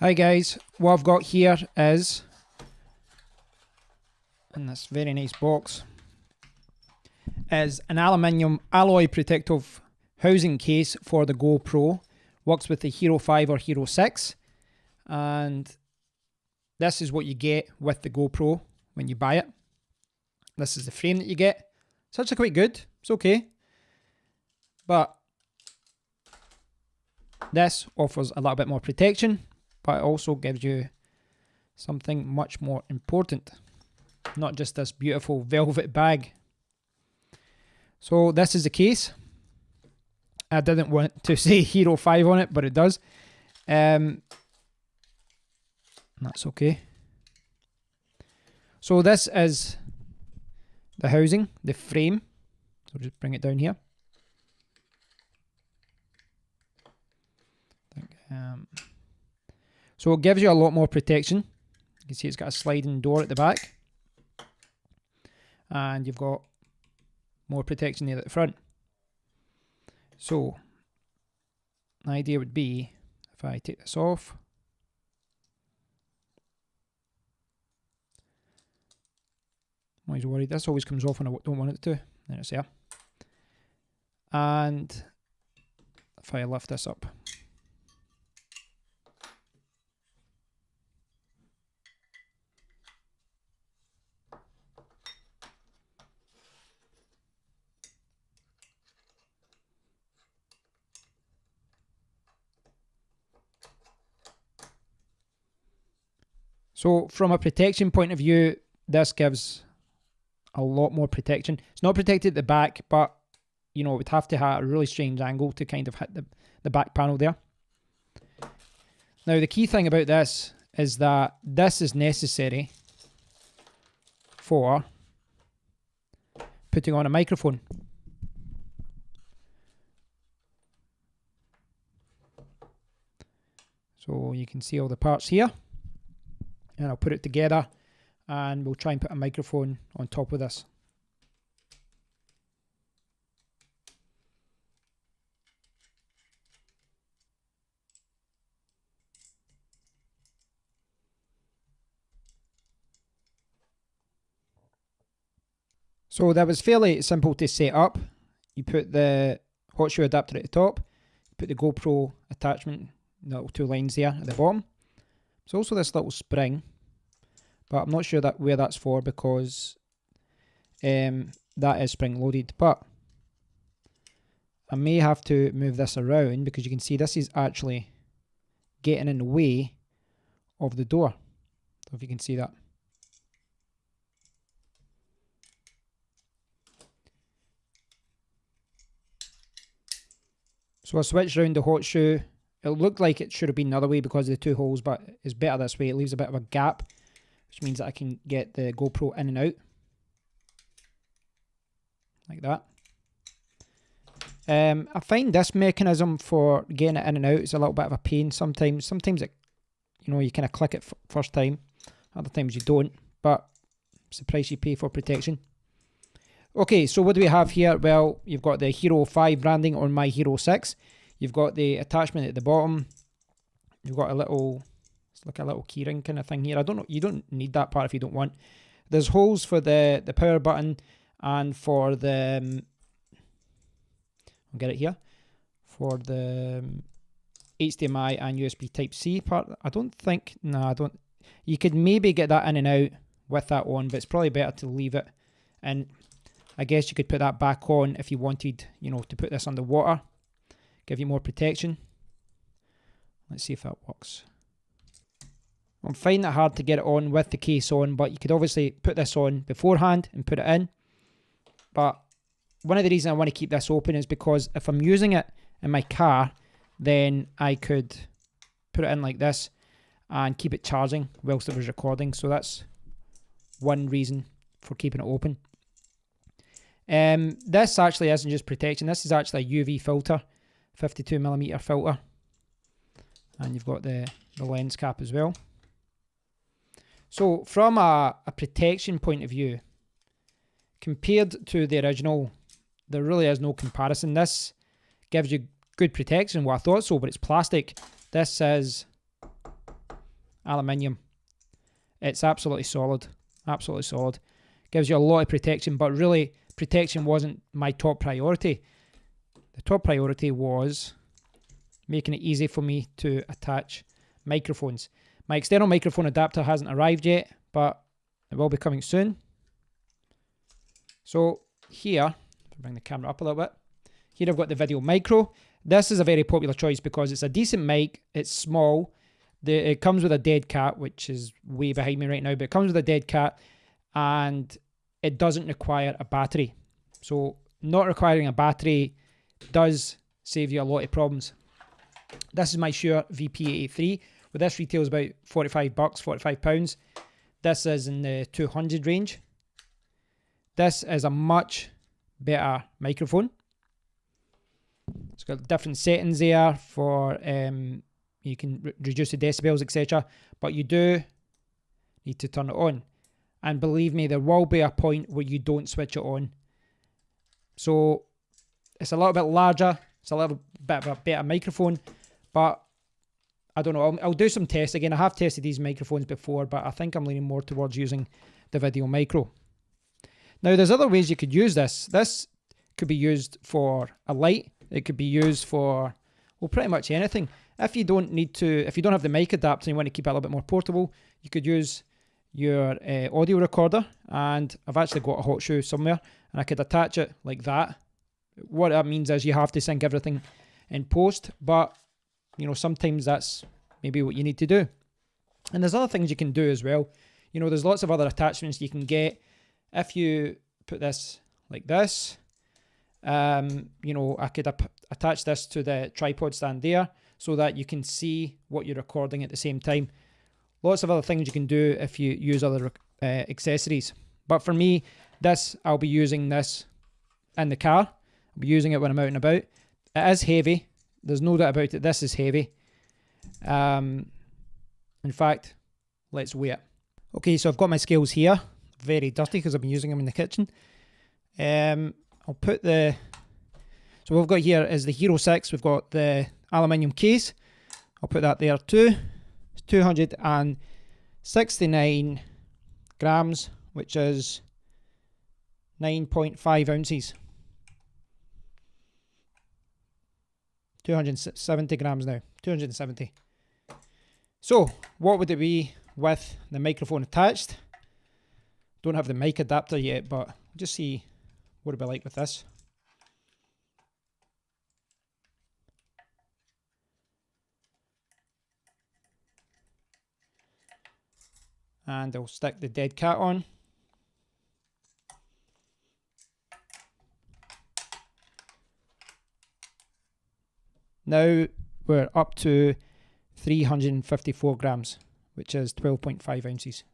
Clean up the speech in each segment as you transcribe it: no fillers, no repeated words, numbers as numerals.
Hi guys, what I've got here is, in this very nice box, is an aluminium alloy protective housing case for the GoPro. Works with the Hero 5 or Hero 6, and this is what you get with the GoPro when you buy it. This is the frame that you get. It's actually quite good, it's okay, but this offers a little bit more protection, but it also gives you something much more important, not just this beautiful velvet bag. So this is the case. I didn't want to say Hero 5 on it, but it does. That's okay. So this is the housing, the frame. So just bring it down here. So it gives you a lot more protection. You can see it's got a sliding door at the back, and you've got more protection there at the front. So the idea would be, if I take this off, I'm always worried this always comes off when I don't want it to. There it's there. And if I lift this up, so from a protection point of view, this gives a lot more protection. It's not protected at the back, but you know, it would have to have a really strange angle to kind of hit the back panel there. Now the key thing about this is that this is necessary for putting on a microphone. So you can see all the parts here, and I'll put it together and we'll try and put a microphone on top of this. So that was fairly simple to set up. You put the hot shoe adapter at the top, you put the GoPro attachment, the little two lines there at the bottom. There's also this little spring, but I'm not sure where that's for, because that is spring loaded. But I may have to move this around, because you can see this is actually getting in the way of the door. So if you can see that. So I switched around the hot shoe. It looked like it should have been the other way because of the two holes, but it's better this way. It leaves a bit of a gap, which means that I can get the GoPro in and out. Like that. I find this mechanism for getting it in and out is a little bit of a pain sometimes. Sometimes it, you know, you kind of click it first time. Other times you don't, but it's the price you pay for protection. Okay, so what do we have here? Well, you've got the Hero 5 branding on my Hero 6. You've got the attachment at the bottom. You've got a little, it's like a little keyring kind of thing here. I don't know, you don't need that part if you don't want. There's holes for the power button and for the, I'll get it here, for the HDMI and USB Type-C part. I don't think, no, I don't. You could maybe get that in and out with that on, but it's probably better to leave it. And I guess you could put that back on if you wanted, you know, to put this underwater, give you more protection. Let's see if that works. I'm finding it hard to get it on with the case on, but you could obviously put this on beforehand and put it in. But one of the reasons I want to keep this open is because if I'm using it in my car, then I could put it in like this and keep it charging whilst it was recording. So that's one reason for keeping it open. This actually isn't just protection. This is actually a UV filter, 52mm filter. And you've got the lens cap as well. So from a protection point of view, compared to the original, there really is no comparison. This gives you good protection. Well, I thought so, but it's plastic. This is aluminium. It's absolutely solid. Absolutely solid. Gives you a lot of protection, but really protection wasn't my top priority. The top priority was making it easy for me to attach microphones. My external microphone adapter hasn't arrived yet, but it will be coming soon. So here, if I bring the camera up a little bit, here I've got the Video Micro. This is a very popular choice because it's a decent mic, it's small, it comes with a dead cat, which is way behind me right now, but it comes with a dead cat and it doesn't require a battery. So not requiring a battery does save you a lot of problems. This is my Shure VP83. Well, this retails about $45, £45. This is in the 200 range. This is a much better microphone. It's got different settings there for you can reduce the decibels, etc. But you do need to turn it on. And believe me, there will be a point where you don't switch it on. So it's a little bit larger. It's a little bit of a better microphone. But I don't know. I'll do some tests again. I have tested these microphones before, but I think I'm leaning more towards using the Video Micro. Now, there's other ways you could use this. This could be used for a light. It could be used for, well, pretty much anything. If you don't have the mic adapter and you want to keep it a little bit more portable, you could use your audio recorder. And I've actually got a hot shoe somewhere, and I could attach it like that. What that means is you have to sync everything in post, but you know, sometimes that's maybe what you need to do. And there's other things you can do as well. You know, there's lots of other attachments you can get. If you put this like this, you know, I could attach this to the tripod stand there so that you can see what you're recording at the same time. Lots of other things you can do if you use other accessories. But for me, I'll be using this in the car. I'll be using it when I'm out and about. It is heavy. There's no doubt about it. This is heavy. In fact, let's weigh it. Okay, so I've got my scales here. Very dirty because I've been using them in the kitchen. I'll put so what we've got here is the Hero 6. We've got the aluminium case. I'll put that there too. It's 269 grams, which is 9.5 ounces. 270 grams now. 270. So, what would it be with the microphone attached? Don't have the mic adapter yet, but just see what it'd be like with this. And I'll stick the dead cat on. Now we're up to 354 grams, which is 12.5 ounces.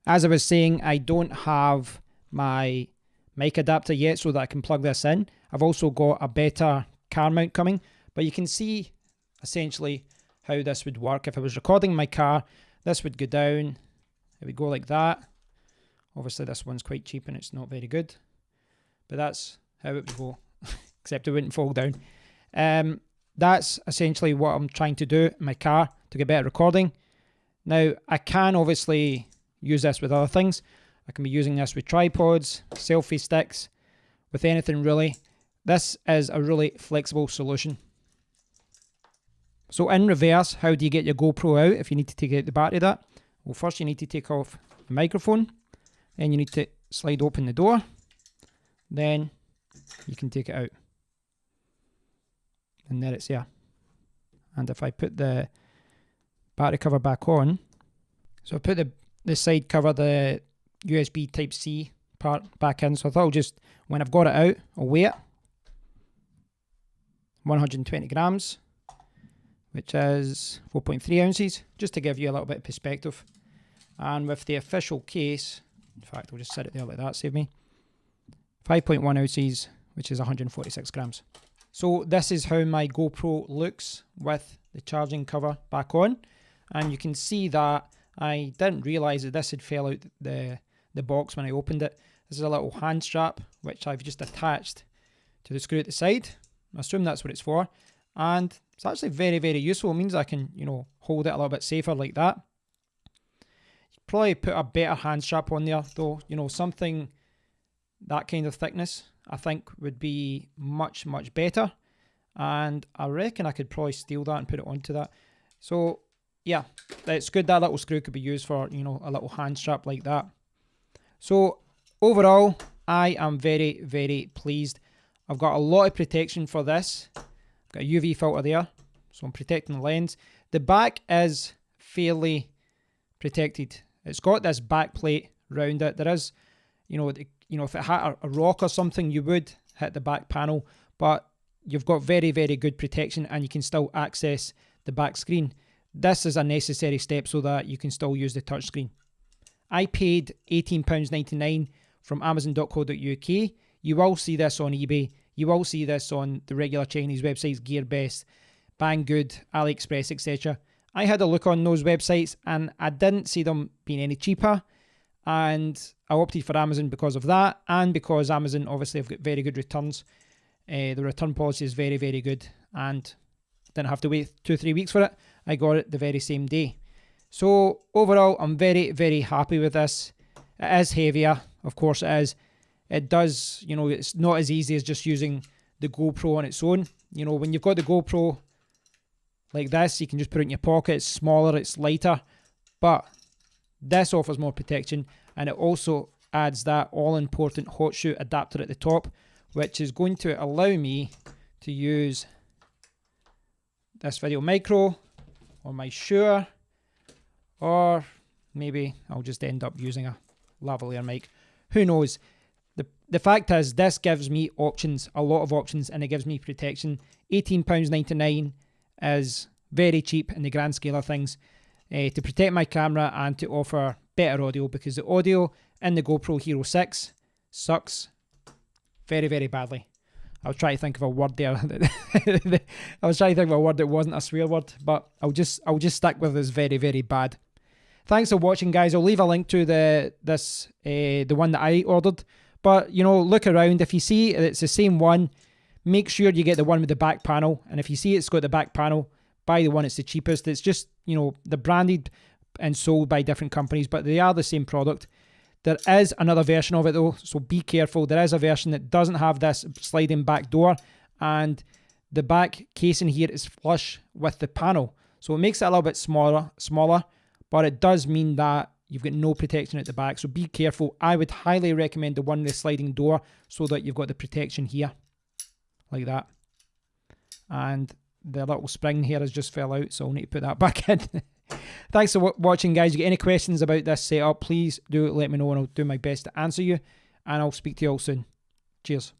As I was saying, I don't have my mic adapter yet so that I can plug this in. I've also got a better car mount coming, but you can see essentially how this would work. If I was recording in my car, this would go down. It would go like that. Obviously this one's quite cheap and it's not very good, but that's how it would go, except it wouldn't fall down. That's essentially what I'm trying to do in my car to get better recording. Now, I can obviously use this with other things. I can be using this with tripods, selfie sticks, with anything really. This is a really flexible solution. So in reverse, how do you get your GoPro out if you need to take out the battery of that? Well, first you need to take off the microphone. Then you need to slide open the door. Then you can take it out. And there it's there. And if I put the battery cover back on, so I put the side cover, the USB Type-C part back in. So I thought I'll just, when I've got it out, I'll weigh it. 120 grams, which is 4.3 ounces, just to give you a little bit of perspective. And with the official case, in fact, I'll just set it there like that, save me, 5.1 ounces, which is 146 grams. So this is how my GoPro looks with the charging cover back on. And you can see that I didn't realise that this had fell out the box when I opened it. This is a little hand strap, which I've just attached to the screw at the side. I assume that's what it's for. And it's actually very, very useful. It means I can, you know, hold it a little bit safer like that. probably put a better hand strap on there though. You know, something that kind of thickness I think would be much, much better. And I reckon I could probably steal that and put it onto that. So yeah, it's good that little screw could be used for, you know, a little hand strap like that. So overall, I am very, very pleased. I've got a lot of protection for this. I've got a UV filter there, so I'm protecting the lens. The back is fairly protected. It's got this back plate round it. There is, you know, if it had a rock or something, you would hit the back panel, but you've got very, very good protection and you can still access the back screen. This is a necessary step so that you can still use the touchscreen. I paid £18.99 from Amazon.co.uk. You will see this on eBay. You will see this on the regular Chinese websites, GearBest, Banggood, AliExpress, etc. I had a look on those websites and I didn't see them being any cheaper. And I opted for Amazon because of that, and because Amazon obviously have got very good returns. The return policy is very, very good, and didn't have to wait 2-3 weeks for it. I got it the very same day. So overall, I'm very, very happy with this. It is heavier, of course it is. It does, you know, it's not as easy as just using the GoPro on its own. You know, when you've got the GoPro like this, you can just put it in your pocket. It's smaller, it's lighter, but this offers more protection, and it also adds that all-important hot shoe adapter at the top, which is going to allow me to use this Video Micro or my Shure, or maybe I'll just end up using a lavalier mic. Who knows? The fact is, this gives me options, a lot of options, and it gives me protection. £18.99 is very cheap in the grand scale of things. To protect my camera and to offer better audio, because the audio in the GoPro Hero 6 sucks very, very badly. I was trying to think of a word there. I was trying to think of a word that wasn't a swear word, but I'll just stick with this very, very bad. Thanks for watching, guys. I'll leave a link to the one that I ordered. But, you know, look around. If you see it's the same one, make sure you get the one with the back panel. And if you see it's got the back panel, buy the one it's the cheapest. It's just, you know, they're branded and sold by different companies, but they are the same product. There is another version of it though, so be careful. There is a version that doesn't have this sliding back door, and the back casing here is flush with the panel. So it makes it a little bit smaller, but it does mean that you've got no protection at the back. So be careful. I would highly recommend the one with the sliding door so that you've got the protection here, like that. And the little spring here has just fell out, so I'll need to put that back in. Thanks for watching, guys. If you get any questions about this setup, please do let me know and I'll do my best to answer you. And I'll speak to you all soon. Cheers.